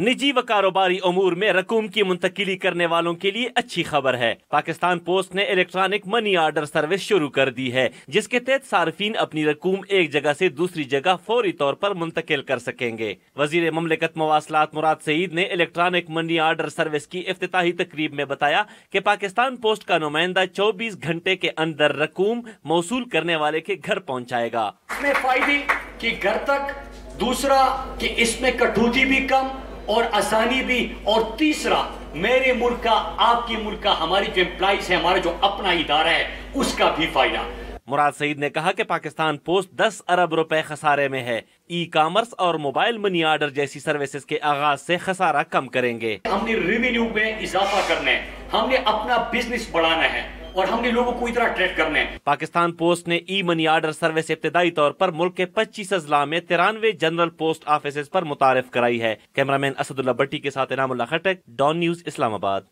निजी व कारोबारी अमूर में रकूम की मुंतकिली करने वालों के लिए अच्छी खबर है। पाकिस्तान पोस्ट ने इलेक्ट्रॉनिक मनी ऑर्डर सर्विस शुरू कर दी है, जिसके तहत सार्फिन अपनी रकूम एक जगह से दूसरी जगह फौरी तौर पर मुंतकिल कर सकेंगे। वजीर ममलिकत मवासलात मुराद सईद ने इलेक्ट्रॉनिक मनी ऑर्डर सर्विस की इफ्तिताही तकरीब में बताया कि पाकिस्तान पोस्ट का नुमाइंदा 24 घंटे के अंदर रकूम मौसूल करने वाले के घर पहुँचाएगा। इसमें फायदे कि घर तक, दूसरा कि इसमें कटौती भी कम और आसानी भी, और तीसरा मेरे मुल्क का, आपकी मुल्क का, हमारी जो एम्प्लॉइज है, हमारा जो अपना इदारा है, उसका भी फायदा। मुराद सईद ने कहा कि पाकिस्तान पोस्ट 10 अरब रुपए खसारे में है। ई कॉमर्स और मोबाइल मनी ऑर्डर जैसी सर्विसेज के आगाज से खसारा कम करेंगे। हमने रेवेन्यू में इजाफा करना है, हमने अपना बिजनेस बढ़ाना है और हमने लोगों को इतना ट्रेड करना है। पाकिस्तान पोस्ट ने ई मनी ऑर्डर सर्विस इब्तदाई तौर पर मुल्क के 25 अजला में 93 जनरल पोस्ट ऑफिस पर मुतारिफ कराई है। कैमरामैन असदुल्ला भट्टी के साथ इनामुल्लाह खटक, डॉन न्यूज, इस्लामाबाद।